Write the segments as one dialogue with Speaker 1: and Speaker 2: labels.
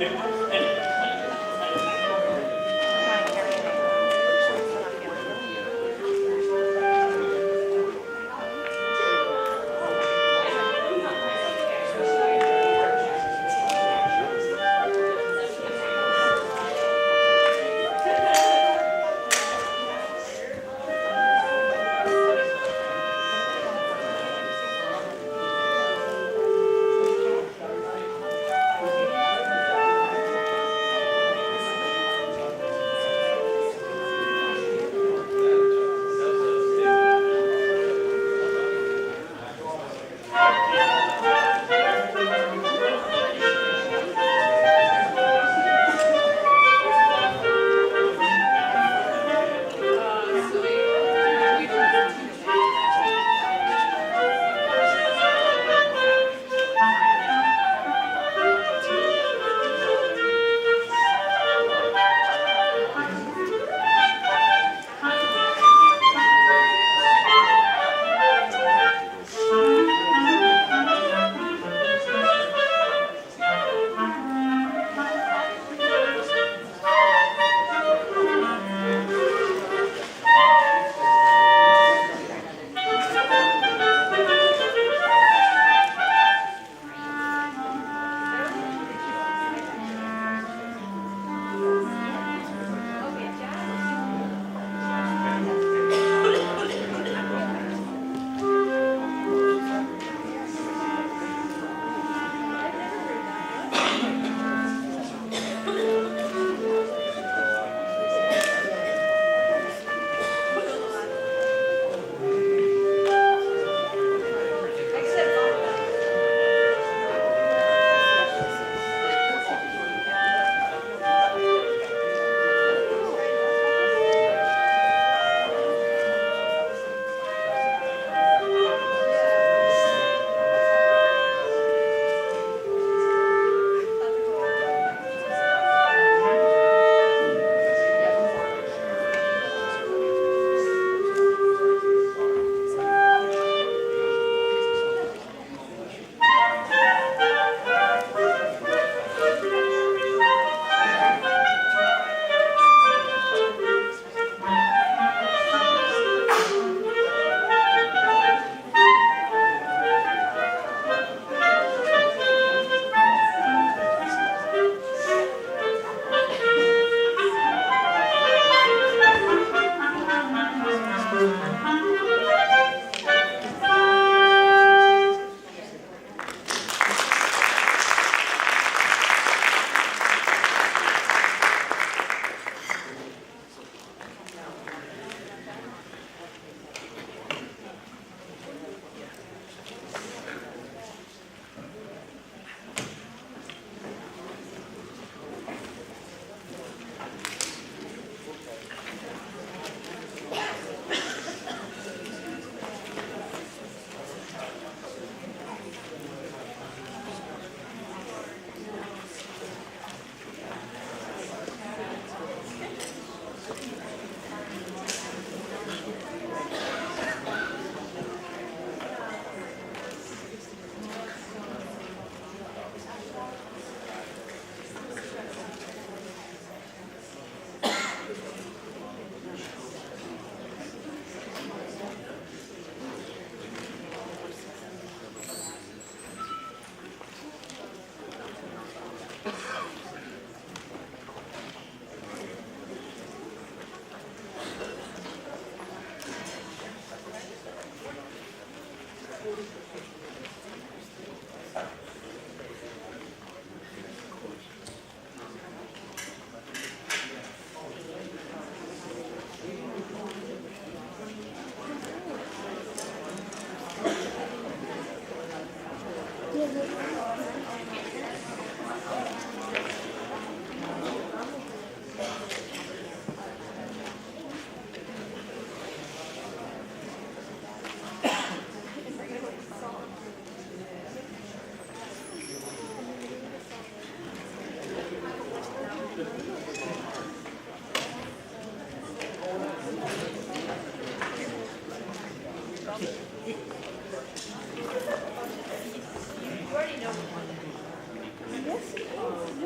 Speaker 1: Yes.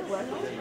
Speaker 1: What?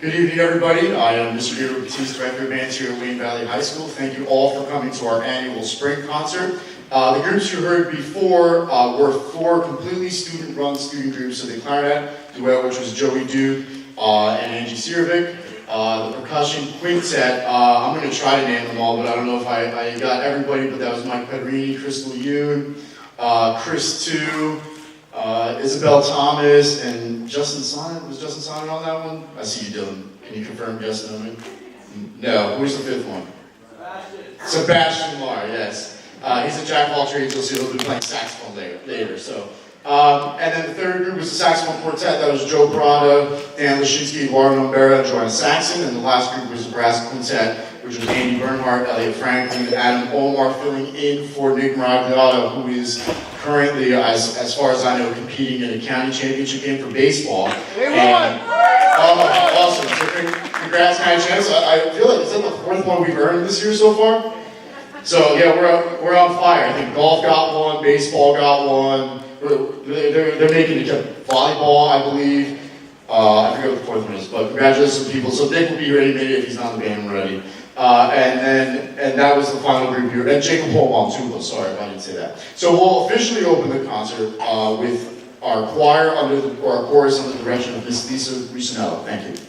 Speaker 1: Good evening, everybody. I am Mr. Gabriel Batiste, Director of Bands here at Wayne Valley High School. Thank you all for coming to our annual spring concert. The groups you heard before were 4 completely student-run student groups. So the clarinet duet, which was Joey Duke and Angie Sirovic. The percussion quintet, I'm going to try to name them all, but I don't know if I got everybody, but that was Mike Pedrini, Crystal Yoon, Chris Tu, Isabel Thomas, and Justin Sonnet. Was Justin Sonnet on that one? I see you, Dylan. Can you confirm Justin Omen? No. Who's the 5th one? Sebastian Lar, yes. He's a jack of all trades. You'll see he'll be playing saxophone later. So, and then the 3rd group was the saxophone quartet. That was Joe Prada, Dan Lashinsky, Eduardo Nombera, and Joanna Saxon. And the last group was the brass quintet, which was Andy Bernhardt, Elliot Franklin, and Adam Omar, filling in for Nick Maragliato, who is currently, as far as I know, competing in a county championship game for baseball. Awesome. So congrats, county champs. I feel like, is that the 4th one we've earned this year so far? So yeah, we're on fire. I think golf got one, baseball got one. They're making it volleyball, I believe. I forget what the 4th one is, but congratulations to people. So Nick will be ready maybe if he's not in the band already. And that was the final group here. And Jacob Holm on tuba, sorry if I didn't say that. So we'll officially open the concert with our choir or our chorus under the direction of Miss Lisa Ricinello. Thank you.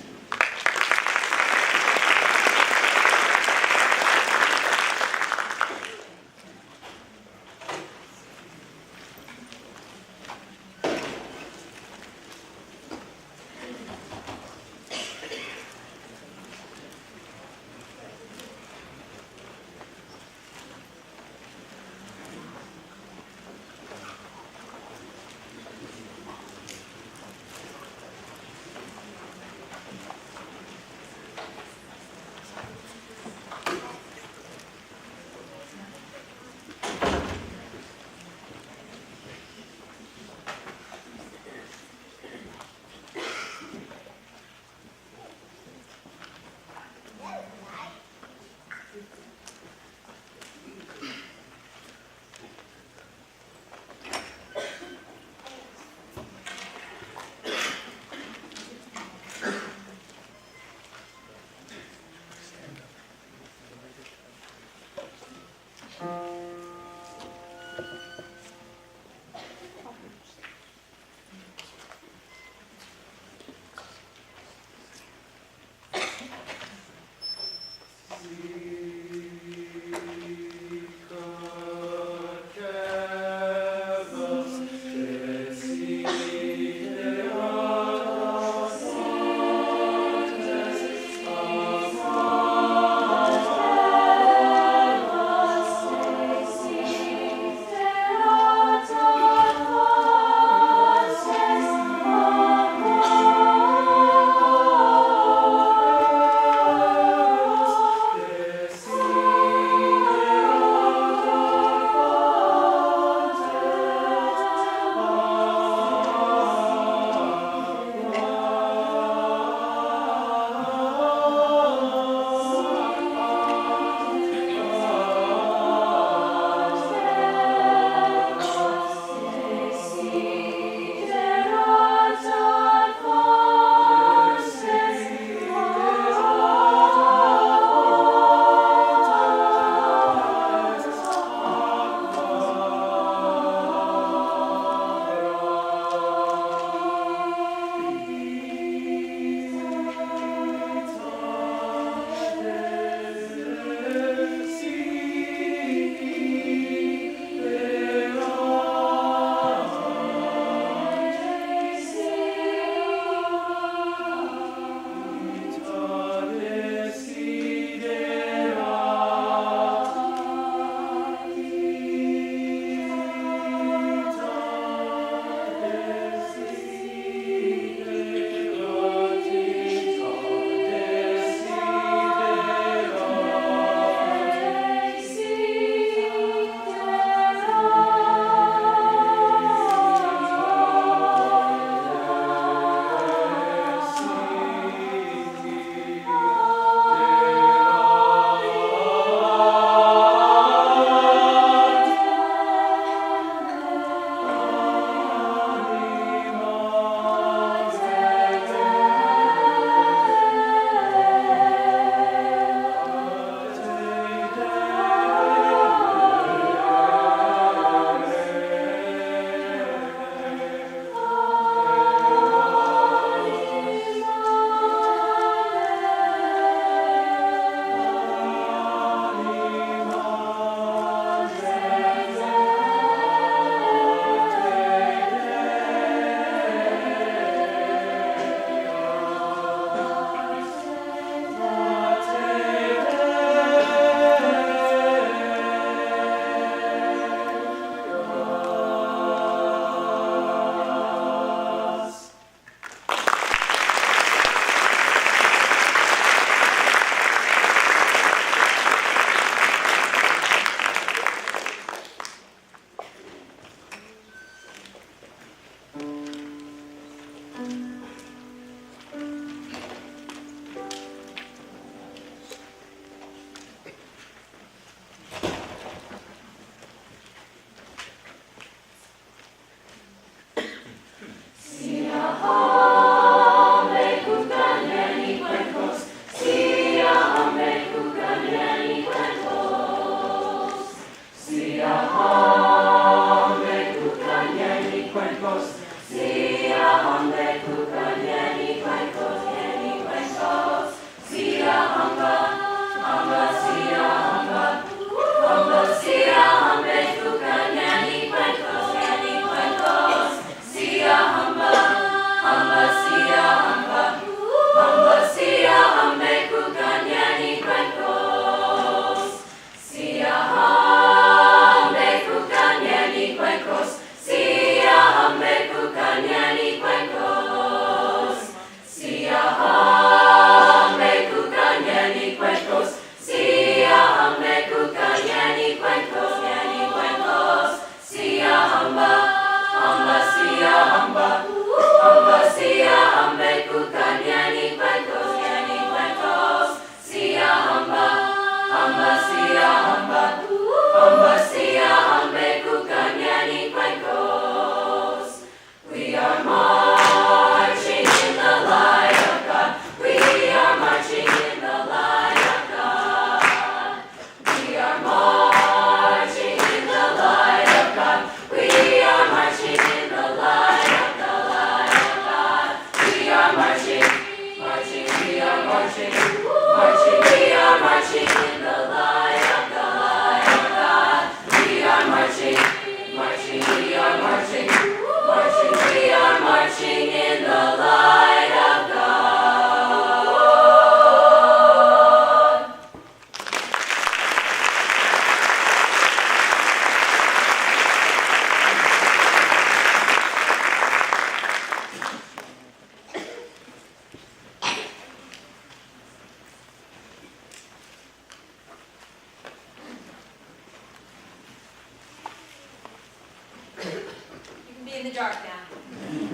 Speaker 2: in the dark now. Good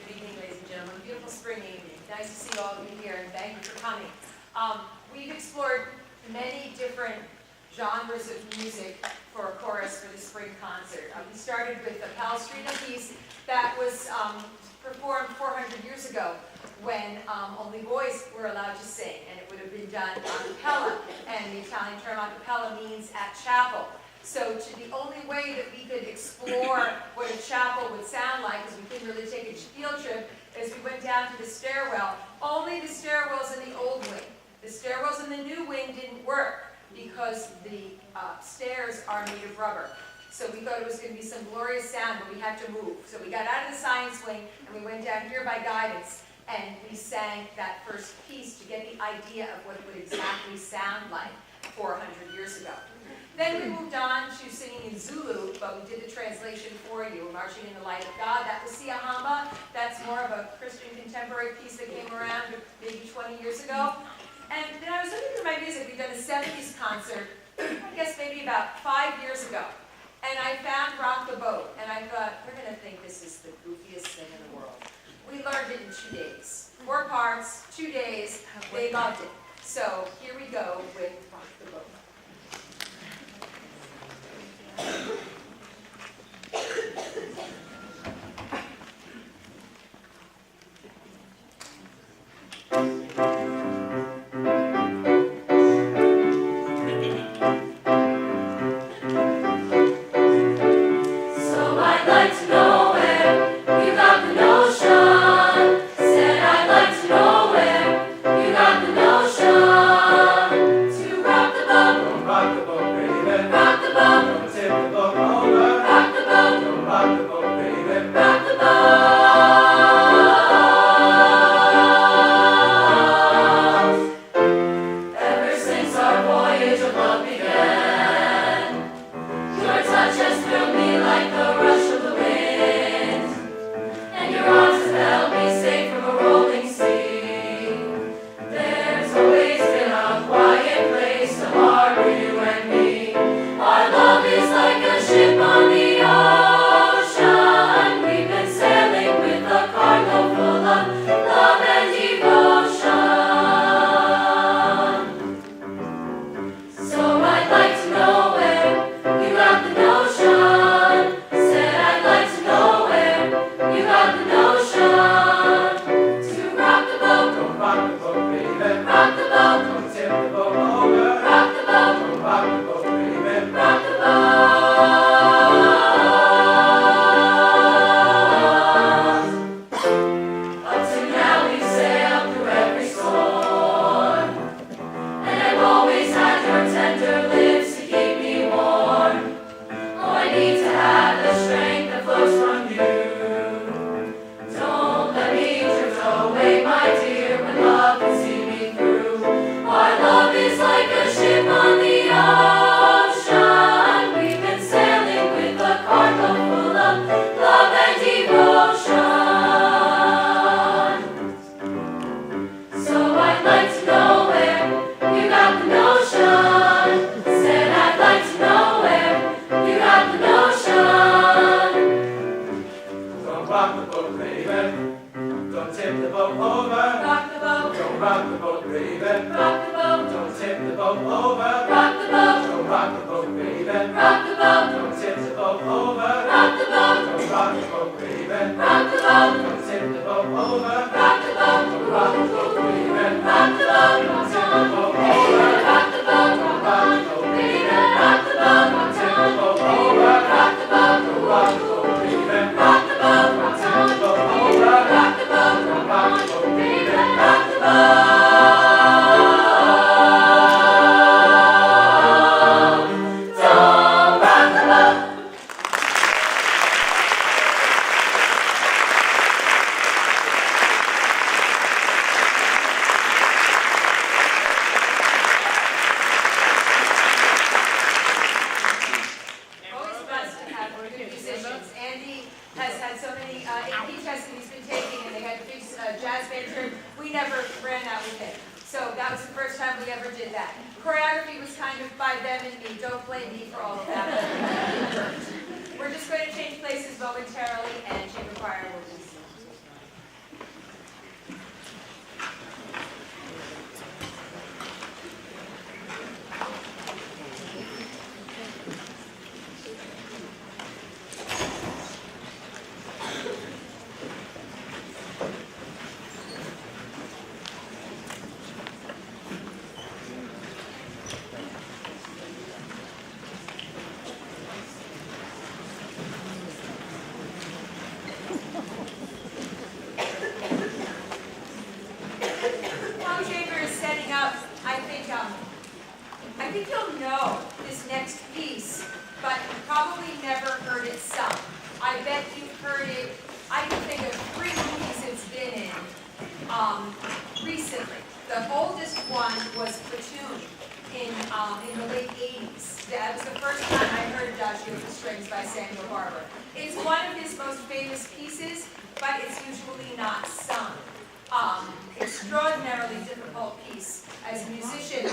Speaker 2: evening, ladies and gentlemen. Beautiful spring evening. Nice to see all of you here, and thank you for coming. We've explored many different genres of music for a chorus for the spring concert. We started with a Palestrina piece that was performed 400 years ago when only boys were allowed to sing, and it would have been done a cappella, and the Italian term a cappella means at chapel. So the only way that we could explore what a chapel would sound like, because we couldn't really take a field trip, is we went down to the stairwell. Only the stairwells in the old wing. The stairwells in the new wing didn't work because the stairs are made of rubber. So we thought it was going to be some glorious sound, but we had to move. So we got out of the science wing, and we went down here by guidance, and we sang that first piece to get the idea of what it would exactly sound like 400 years ago. Then we moved on to singing in Zulu, but we did the translation for you, Marching in the Light of God. That was Sia Hamba. That's more of a Christian contemporary piece that came around maybe 20 years ago. And then I was looking through my music. We've done a 70s concert, I guess maybe about 5 years ago. And I found Rock the Boat, and I thought, we're going to think this is the goofiest thing in the world. We learned it in 2 days. 4 parts, 2 days. They loved it. So here we go with Rock the Boat. We're just going to change places momentarily, and Chamber Choir will do so. While Chamber is setting up, I think you'll know this next piece, but probably never heard it sung. I bet you've heard it. I can think of 3 movies it's been in recently. The oldest one was Platoon in the late 80s. That was the first time I heard Adagio for Strings by Samuel Barber. It's one of his most famous pieces, but it's usually not sung. Extraordinarily difficult piece as a musician,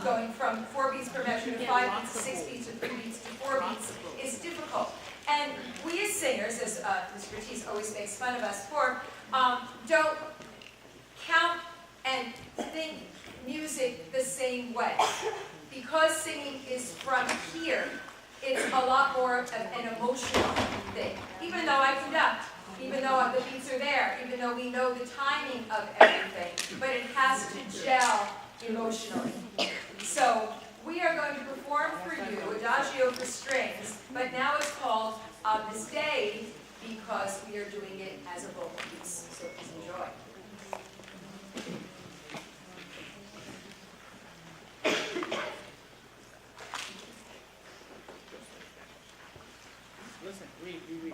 Speaker 2: going from 4 beats per measure to 5 beats to 6 beats to 3 beats to 4 beats is difficult. And we as singers, as Mr. Batiste always makes fun of us for, don't count and think music the same way. Because singing is from here, it's a lot more of an emotional thing. Even though I conduct, even though the beats are there, even though we know the timing of everything, but it has to gel emotionally. So we are going to perform for you Adagio for Strings, but now it's called On This Day because we are doing it as a vocal piece. So please enjoy.
Speaker 3: Listen, read.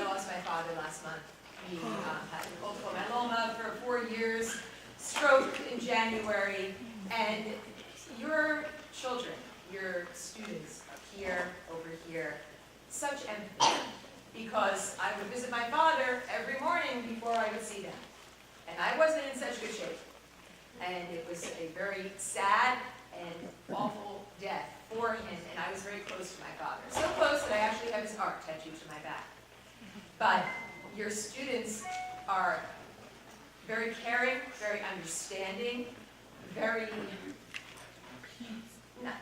Speaker 2: lost my father last month. He had multiple myeloma for 4 years, stroke in January, and your children, your students are here, over here, such empathy, because I would visit my father every morning before I would see them. And I wasn't in such good shape. And it was a very sad and awful death for him, and I was very close to my father. So close that I actually have his heart tattooed to my back. But your students are very caring, very understanding, very,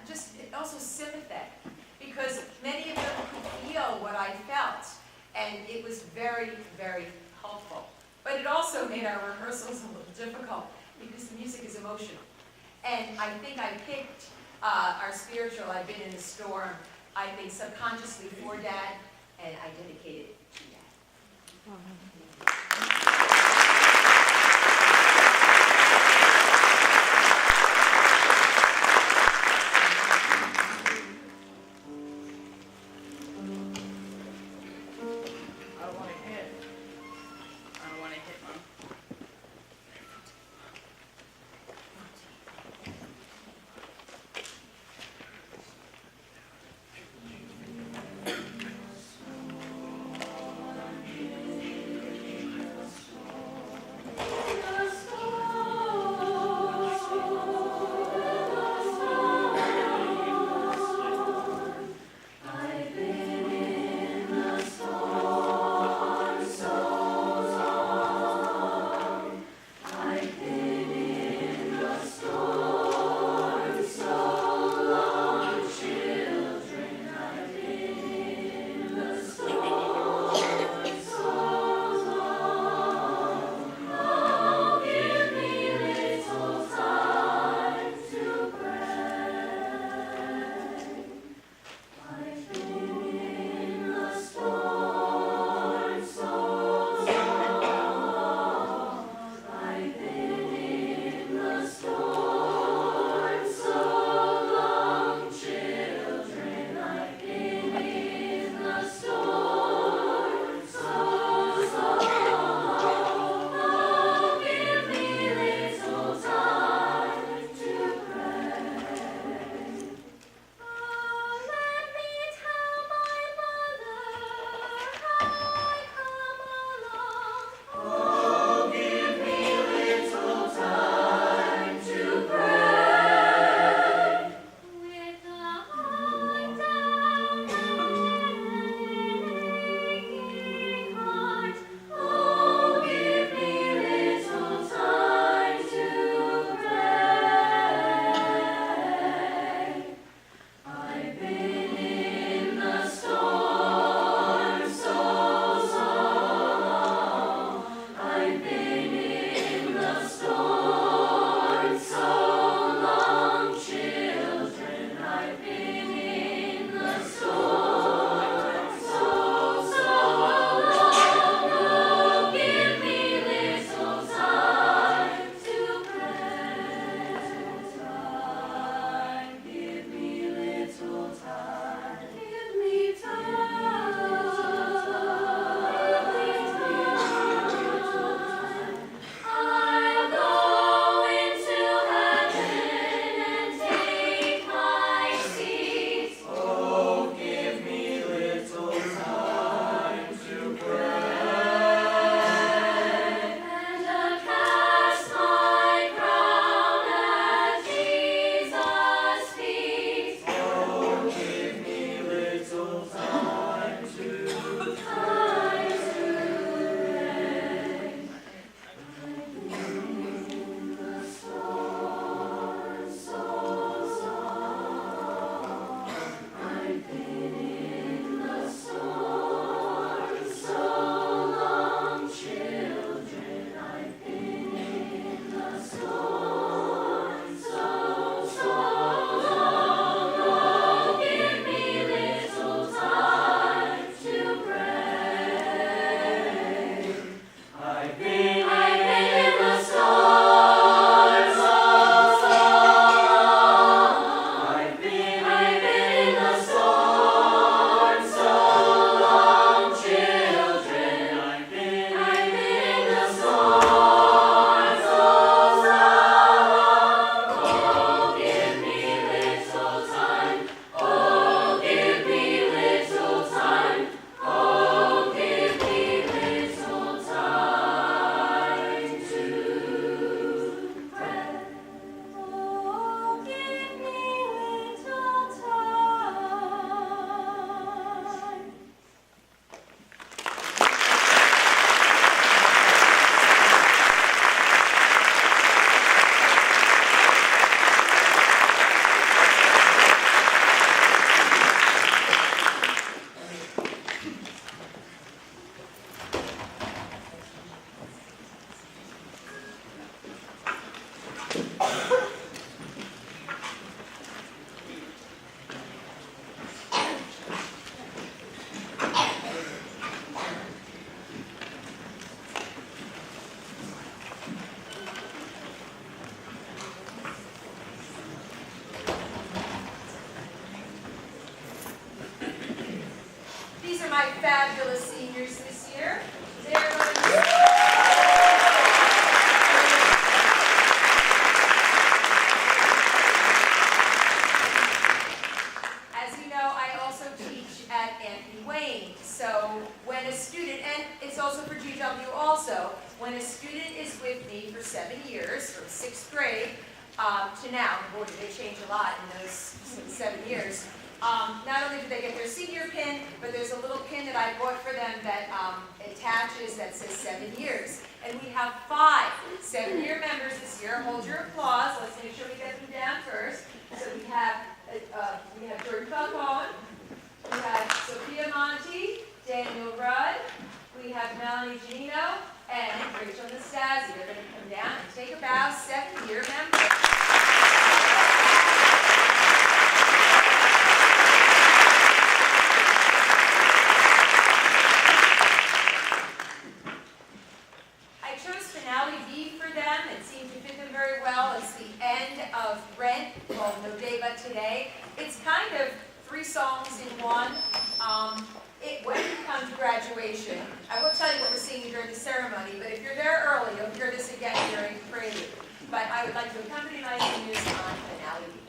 Speaker 2: just also sympathetic, because many of them could feel what I felt, and it was very, very helpful. But it also made our rehearsals a little difficult, because the music is emotional. And I think I picked our spiritual, I've Been in the Storm, I think subconsciously for Dad, and I dedicate it to Dad.
Speaker 3: I don't want to hit. I don't want to hit, Mom.
Speaker 2: fabulous seniors this year. As you know, I also teach at Anthony Wayne. So when a student, and it's also for GW also, when a student is with me for 7 years, from 6th grade to now, boy, did they change a lot in those 7 years. Not only do they get their senior pin, but there's a little pin that I bought for them that attaches that says 7 years. And we have 5 7-year members this year. Hold your applause. Let's make sure we get them down first. So we have Jordan Falcone, we have Sophia Monti, Daniel Rudd, we have Melanie Janino, and Rachel Nastasi. They're going to come down and take a bow. 7-year members. Finale B for them. It seemed to fit them very well. It's the end of Rent, called No Day But Today. It's kind of 3 songs in one. When it comes to graduation, I won't tell you what we're singing during the ceremony, but if you're there early, you'll hear this again during the prelude. But I would like to accompany my seniors on Finale B.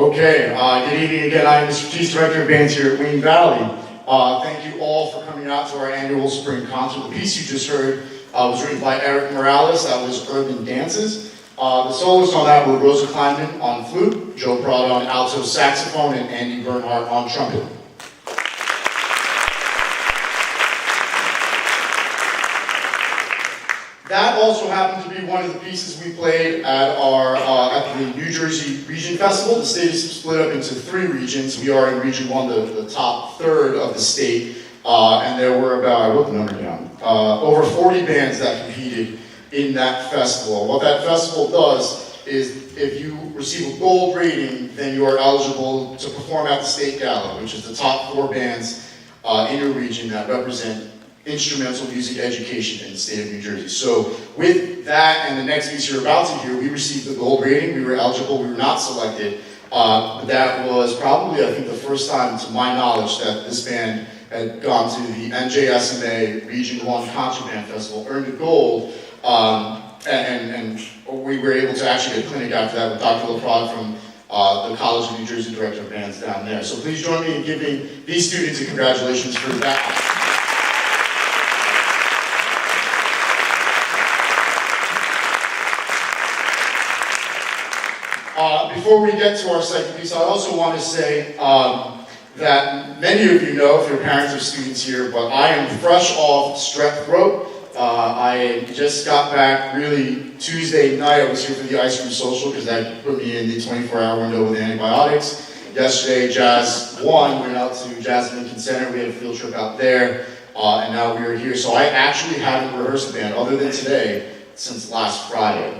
Speaker 1: Okay, good evening again. I am the Strategic Director of Bands here at Wayne Valley. Thank you all for coming out to our annual spring concert. The piece you just heard was written by Eric Morales. That was Urban Dances. The soloists on that were Rosa Kleinman on flute, Joe Prada on alto saxophone, and Andy Bernhardt on trumpet. That also happened to be one of the pieces we played at our at the New Jersey Region Festival. The state is split up into 3 regions. We are in Region 1, the top third of the state, and there were about, I wrote the number down, over 40 bands that competed in that festival. What that festival does is if you receive a gold rating, then you are eligible to perform at the State Gala, which is the top 4 bands in your region that represent instrumental music education in the state of New Jersey. So with that and the next piece you're about to hear, we received the gold rating. We were eligible. We were not selected. But that was probably, I think, the first time, to my knowledge, that this band had gone to the NJSMA Region 1 Concert Band Festival, earned a gold, and we were able to actually get a clinic after that with Dr. LaPrade from the College of New Jersey Director of Bands down there. So please join me in giving these students a congratulations for that. Before we get to our second piece, I also want to say that many of you know, if your parents are students here, but I am fresh off strep throat. I just got back really Tuesday night. I was here for the ice cream social because that put me in the 24-hour window with antibiotics. Yesterday, Jazz 1 went out to Jazz Lincoln Center. We had a field trip out there, and now we are here. So I actually haven't rehearsed a band other than today since last Friday.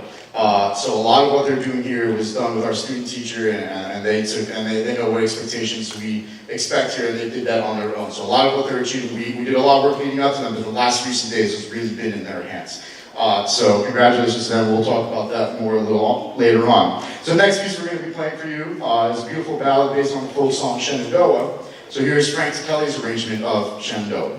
Speaker 1: So a lot of what they're doing here was done with our student teacher, and they know what expectations we expect here, and they did that on their own. So a lot of what they're achieving, we did a lot of work leading up to them, but the last recent days has really been in their hands. So congratulations to them. We'll talk about that more a little later on. So the next piece we're going to be playing for you is a beautiful ballad based on the folk song Shenandoah. So here's Frank Kelly's arrangement of Shenandoah.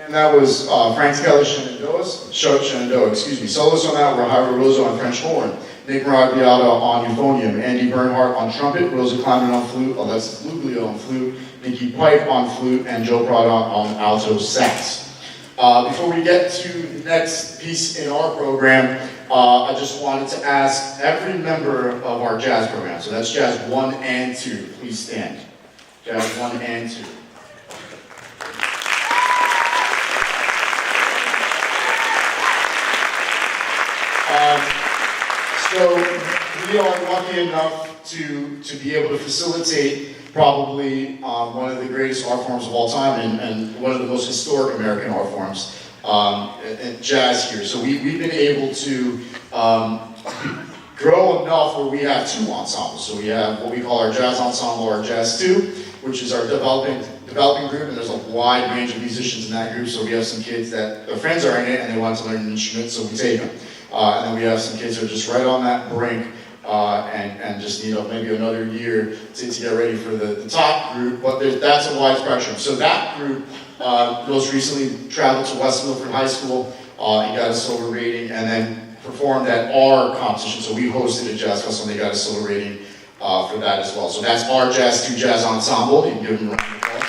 Speaker 1: and that was Frank Keller Shenandoah, excuse me. Solos on that were Jairo Rosa on French horn, Nick Maragliata on euphonium, Andy Bernhardt on trumpet, Rosa Kleiman on flute, Alexis Luglio on flute, Nikki Pipe on flute, and Joe Prada on alto sax. Before we get to the next piece in our program, I just wanted to ask every member of our jazz program, so that's Jazz 1 and 2, please stand. Jazz 1 and 2. So we are lucky enough to be able to facilitate probably one of the greatest art forms of all time and one of the most historic American art forms, and jazz here. So we've been able to grow enough where we have two ensembles. So we have what we call our jazz ensemble, our Jazz 2, which is our developing group, and there's a wide range of musicians in that group. So we have some kids that their friends are in it and they want to learn an instrument, so we take them. And then we have some kids who are just right on that brink and just need maybe another year to get ready for the top group, but that's a wide spectrum. So that group most recently traveled to West Milford High School and got a silver rating, and then performed at our competition. So we hosted a jazz festival and they got a silver rating for that as well. So that's our Jazz 2 Jazz Ensemble. You can give them a round of applause.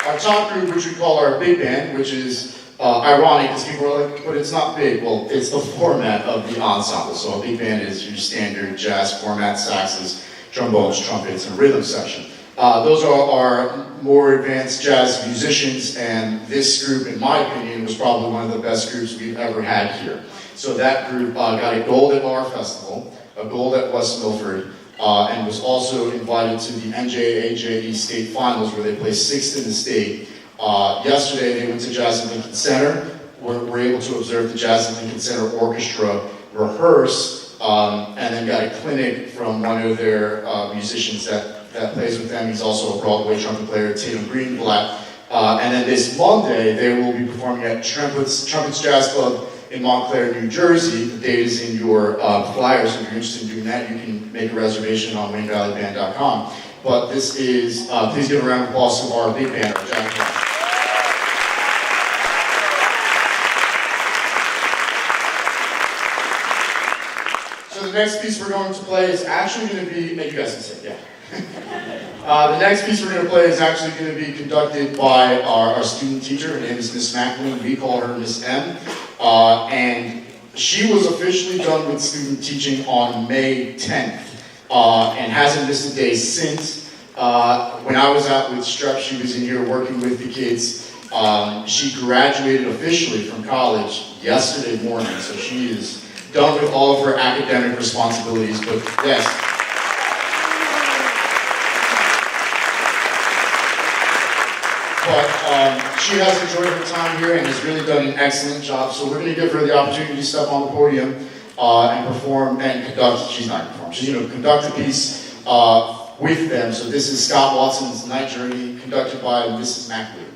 Speaker 1: Our top group, which we call our big band, which is ironic because people are like, but it's not big. Well, it's the format of the ensemble. So a big band is your standard jazz format, saxes, trombones, trumpets, and rhythm section. Those are our more advanced jazz musicians, and this group, in my opinion, was probably one of the best groups we've ever had here. So that group got a gold at our festival, a gold at West Milford, and was also invited to the NJAJE state finals where they placed 6th in the state. Yesterday they went to Jazz at Lincoln Center. We're able to observe the Jazz at Lincoln Center Orchestra rehearse, and then got a clinic from one of their musicians that plays with them. He's also a Broadway trumpet player, Tatum Greenblatt. And then this Monday they will be performing at Trumpets Jazz Club in Montclair, New Jersey. The date is in your flyers. If you're interested in doing that, you can make a reservation on WayneValleyBand.com. But this is, please give a round of applause to our big band, our jazz band. So the next piece we're going to play is actually going to be, you guys can say, yeah. The next piece we're going to play is actually going to be conducted by our student teacher. Her name is Miss Macklin. We call her Miss M. And she was officially done with student teaching on May 10th and hasn't missed a day since. When I was out with Strep, she was in here working with the kids. She graduated officially from college yesterday morning, so she is done with all of her academic responsibilities. But yes. But she has enjoyed her time here and has really done an excellent job. So we're going to give her the opportunity to step on the podium and perform and conduct. She's not perform. She's going to conduct a piece with them. So this is Scott Watson's Night Journey, conducted by Mrs. Macklin.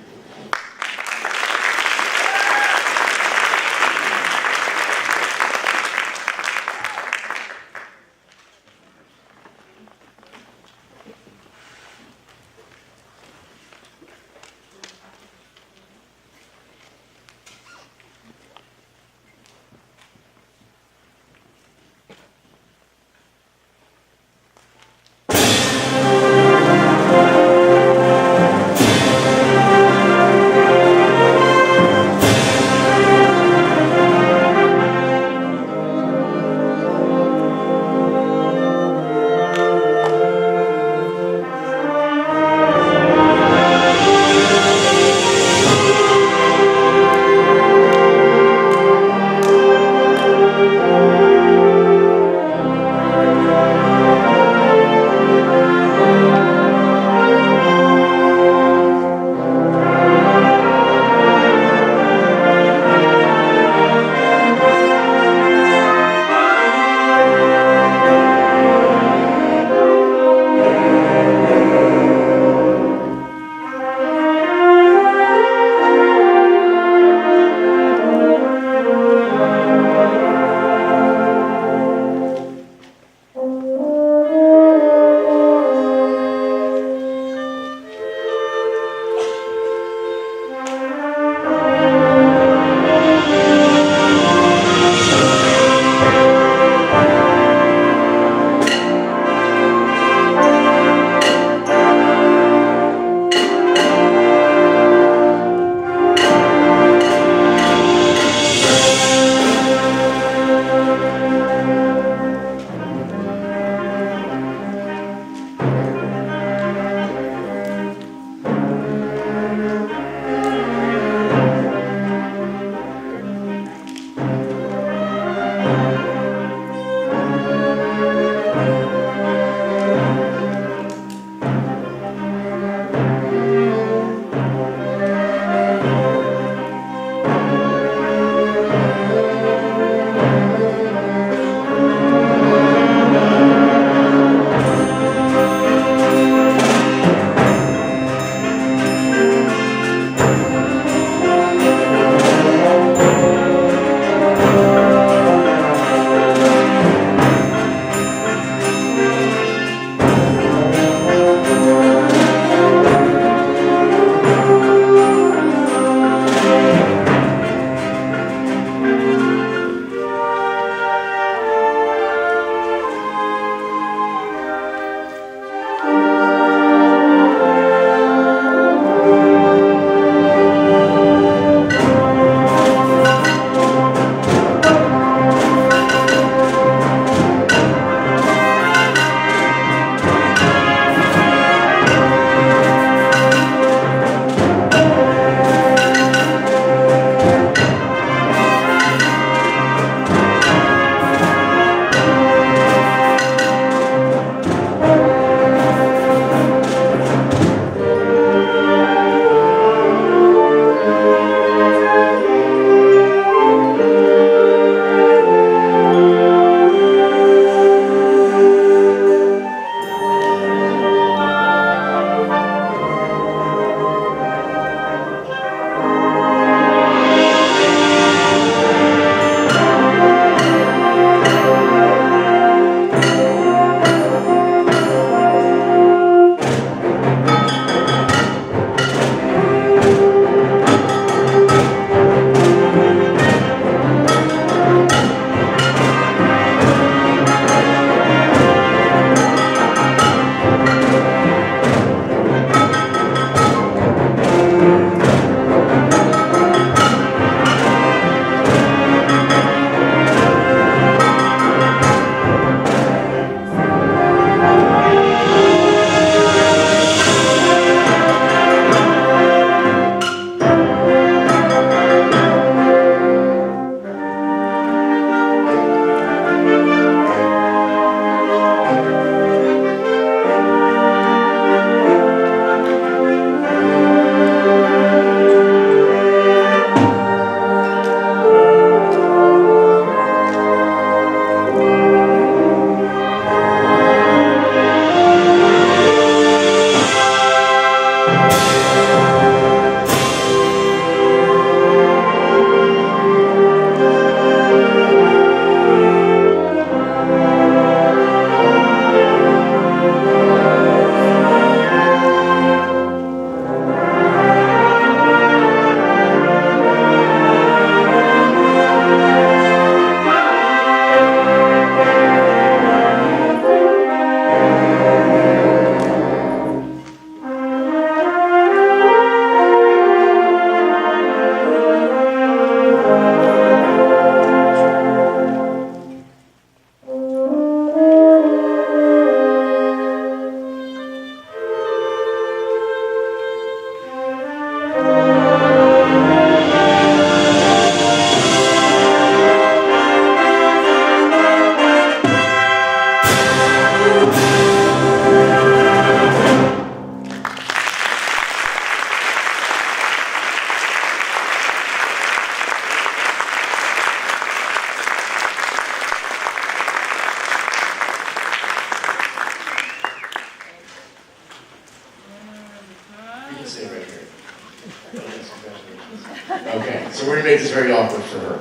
Speaker 1: make this very awkward for her.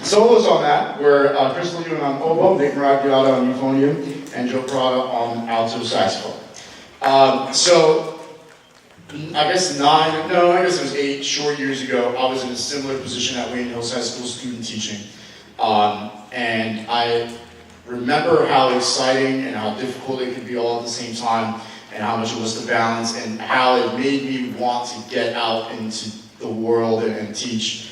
Speaker 1: Solos on that were Crystal Yu on oboe, Nick Maracchiata on euphonium, and Joe Prada on alto saxophone. So, I guess it was 8 short years ago, I was in a similar position at Wayne Hills High School student teaching. And I remember how exciting and how difficult it could be all at the same time, and how much it was to balance, and how it made me want to get out into the world and teach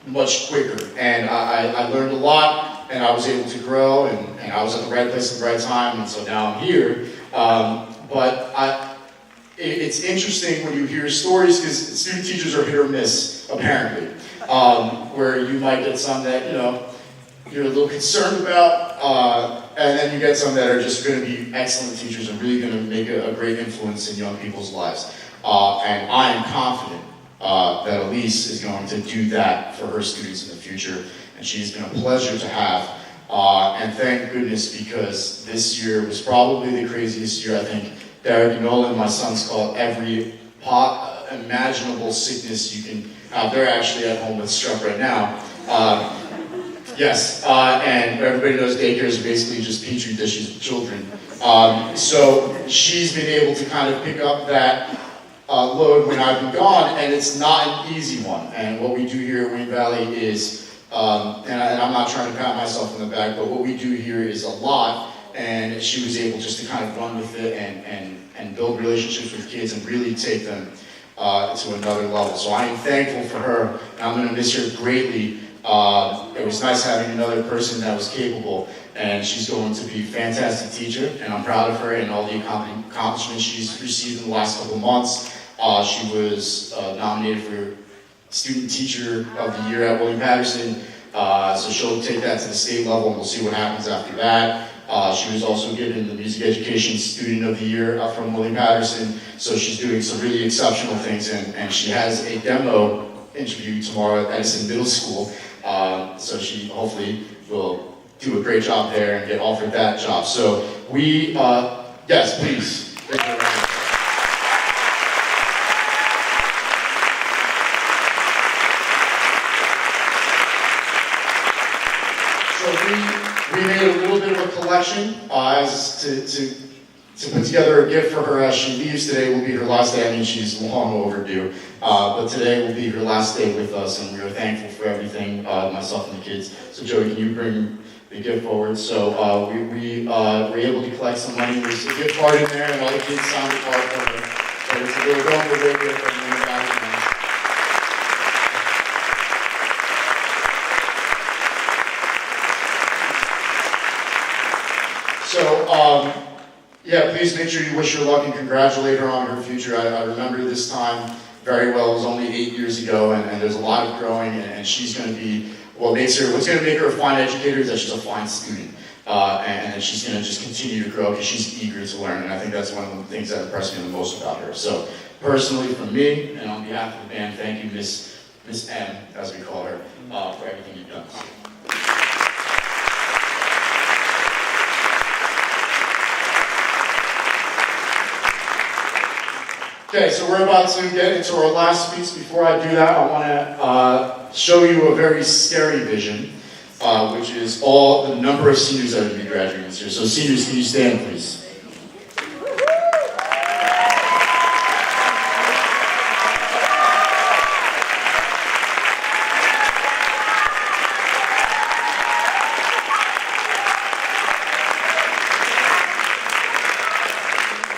Speaker 1: much quicker. And I learned a lot, and I was able to grow, and I was at the right place at the right time, and so now I'm here. It's interesting when you hear stories, because student teachers are hit or miss, apparently, where you might get some that, you're a little concerned about, and then you get some that are just going to be excellent teachers and really going to make a great influence in young people's lives. And I am confident that Elise is going to do that for her students in the future, and she's been a pleasure to have. And thank goodness, because this year was probably the craziest year. I think Derek and Nolan, my sons, call it every imaginable sickness you can have. They're actually at home with strep right now. Yes, and everybody knows daycares are basically just petri dishes of children. So she's been able to kind of pick up that load when I've been gone, and it's not an easy one. And what we do here at Wayne Valley is, and I'm not trying to pat myself on the back, but what we do here is a lot, and she was able just to kind of run with it and build relationships with kids and really take them to another level. So I am thankful for her, and I'm going to miss her greatly. It was nice having another person that was capable, and she's going to be a fantastic teacher, and I'm proud of her and all the accomplishments she's received in the last couple months. She was nominated for Student Teacher of the Year at William Patterson, so she'll take that to the state level, and we'll see what happens after that. She was also given the Music Education Student of the Year from William Patterson, so she's doing some really exceptional things, and she has a demo interview tomorrow at Edison Middle School, so she hopefully will do a great job there and get offered that job. So we, yes, please. So we made a little bit of a collection as to put together a gift for her as she leaves. Today will be her last day. I mean, she's long overdue. But today will be her last day with us, and we are thankful for everything, myself and the kids. So Joey, can you bring the gift forward? So we were able to collect some money. There's a gift card in there, and all the kids signed the card for her. So it's a little great gift from the So, yeah, please make sure you wish her luck and congratulate her on her future. I remember this time very well. It was only 8 years ago, and there's a lot of growing, and she's going to be, what's going to make her a fine educator is that she's a fine student. And she's going to just continue to grow because she's eager to learn, and I think that's one of the things that impressed me the most about her. So, personally, from me, and on behalf of the band, thank you, Miss M, as we call her, for everything you've done. Okay, so we're about to get into our last speech. Before I do that, I want to show you a very scary vision, which is all the number of seniors that are going to be graduating this year. So seniors, can you stand, please?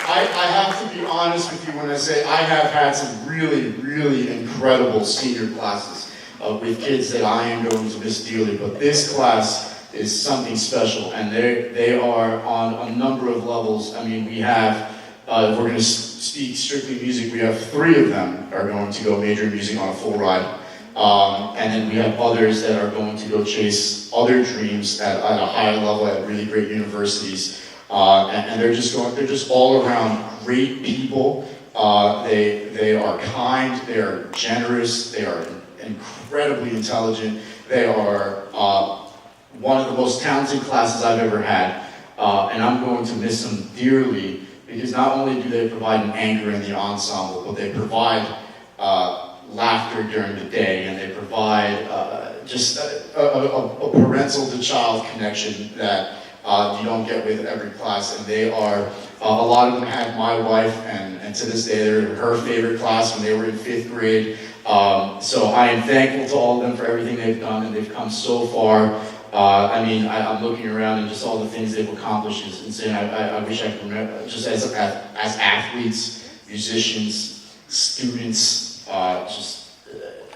Speaker 1: I have to be honest with you when I say I have had some really, really incredible senior classes with kids that I am going to miss dearly, but this class is something special, and they are on a number of levels. I mean, we have, if we're going to speak strictly music, we have 3 of them are going to go major in music on a full ride, and then we have others that are going to go chase other dreams at a higher level at really great universities. And they're just all around great people. They are kind, they are generous, they are incredibly intelligent. They are one of the most talented classes I've ever had. And I'm going to miss them dearly because not only do they provide an anchor in the ensemble, but they provide laughter during the day, and they provide just a parental to child connection that you don't get with every class. And they are, a lot of them had my wife, and to this day they're her favorite class when they were in 5th grade. So I am thankful to all of them for everything they've done, and they've come so far. I mean, I'm looking around and just all the things they've accomplished is insane. I wish I could remember, just as athletes, musicians, students, just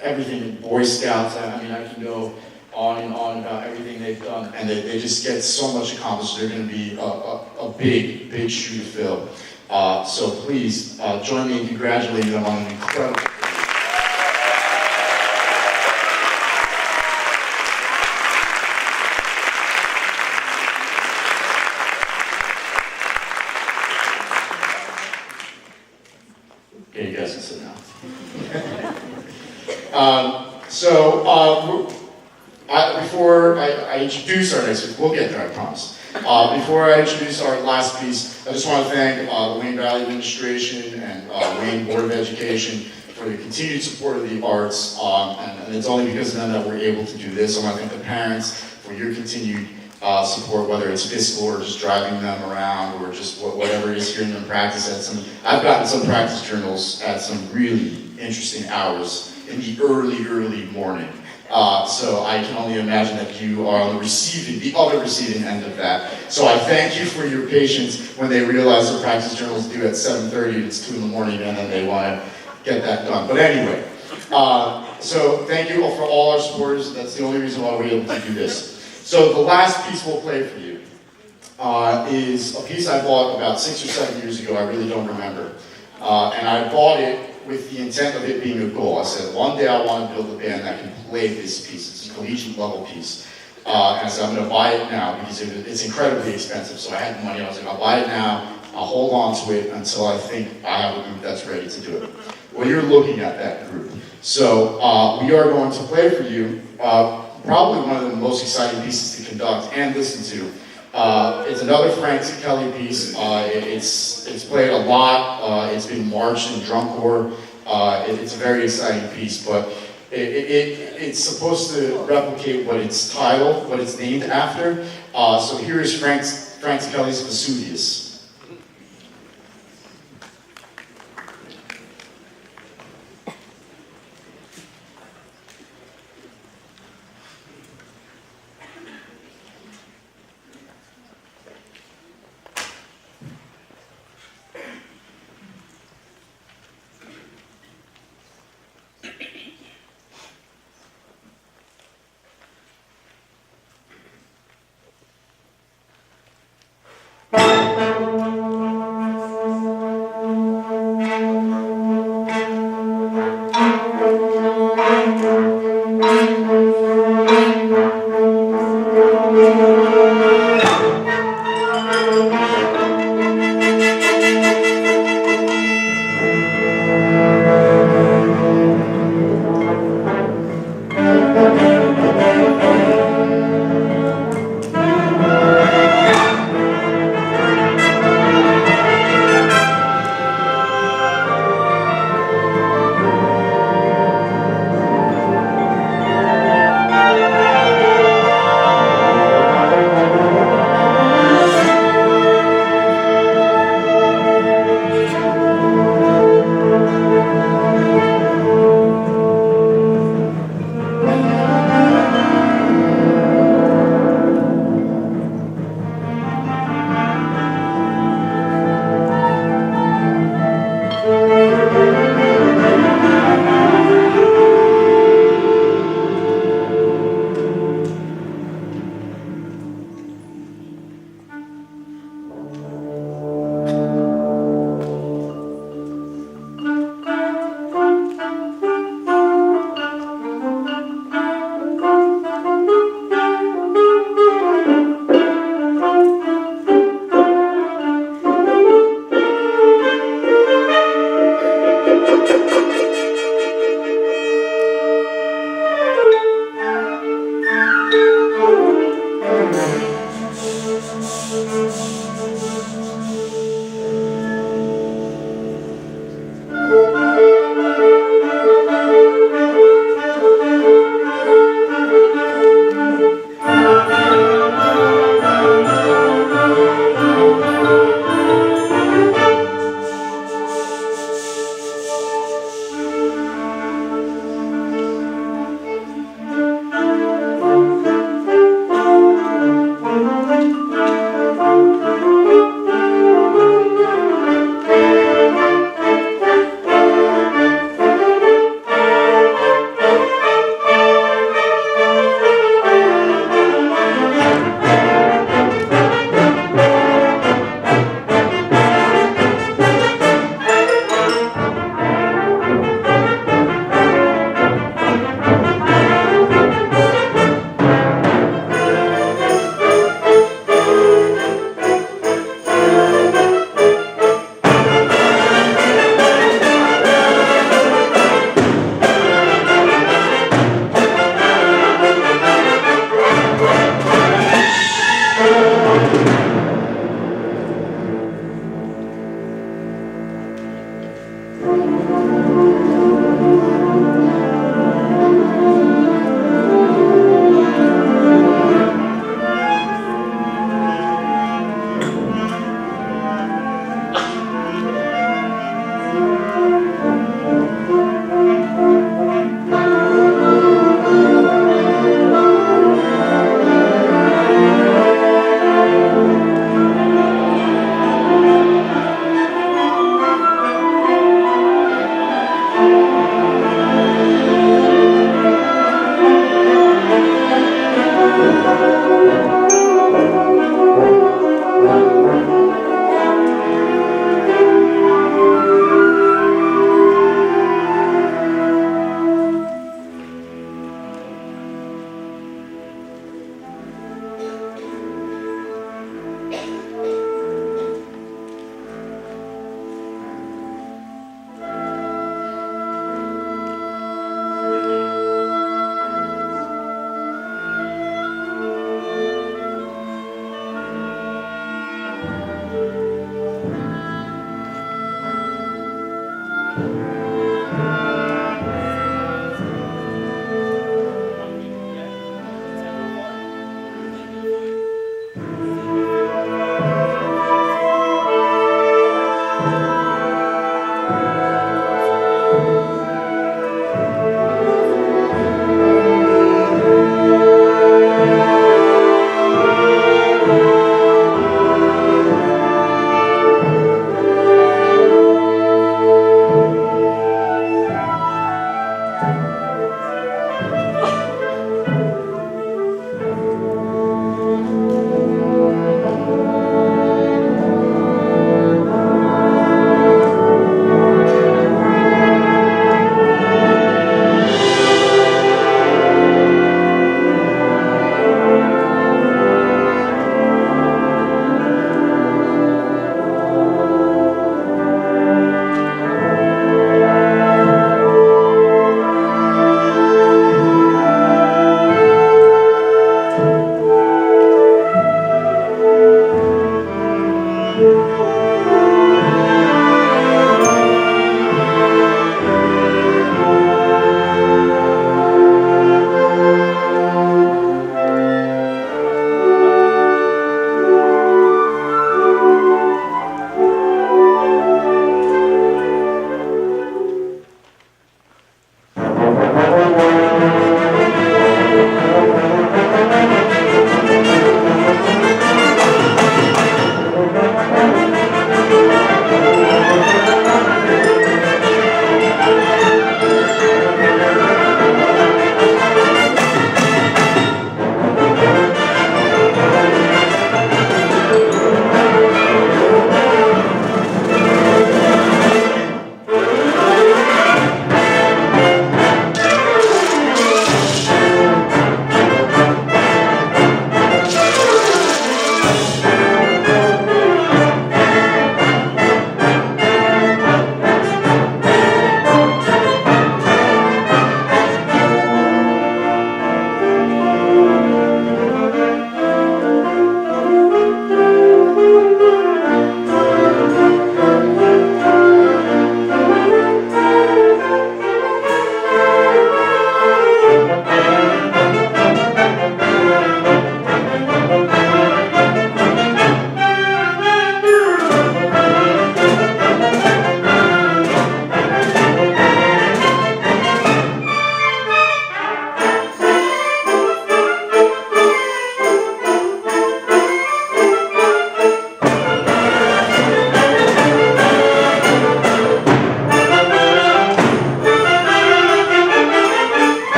Speaker 1: everything, Boy Scouts. I mean, I can go on and on about everything they've done, and they just get so much accomplished. They're going to be a big, big shoe to fill. So please join me in congratulating them on an incredible career. Okay, you guys can sit now. Before I introduce our next speaker, we'll get there, I promise. Before I introduce our last piece, I just want to thank the Wayne Valley Administration and Wayne Board of Education for the continued support of the arts, and it's only because of them that we're able to do this. I want to thank the parents for your continued support, whether it's fiscal or just driving them around or just whatever it is, hearing them practice I've gotten some practice journals at some really interesting hours in the early morning. So I can only imagine that you are on the other receiving end of that. So I thank you for your patience when they realize the practice journals due at 7:30 and it's 2 in the morning and then they want to get that done. But anyway, so thank you all for all our supporters. That's the only reason why we're able to do this. So the last piece we'll play for you is a piece I bought about 6 or 7 years ago. I really don't remember. And I bought it with the intent of it being a goal. I said, one day I want to build a band that can play this piece. It's a collegiate level piece. And I said, I'm going to buy it now because it's incredibly expensive. So I had the money. I was like, I'll buy it now. I'll hold on to it until I think I have a group that's ready to do it. Well, you're looking at that group. So we are going to play for you probably one of the most exciting pieces to conduct and listen to. It's another Frank Kelly piece. It's played a lot. It's been marched in drum corps. It's a very exciting piece, but it's supposed to replicate what it's titled, what it's named after. So here is Frank Kelly's Vesuvius.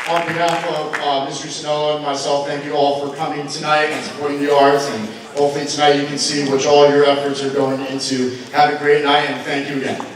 Speaker 1: On behalf of Mr. Sinella and myself, thank you all for coming tonight and supporting the arts, and hopefully tonight you can see which all your efforts are going into. Have a great night, and thank you again.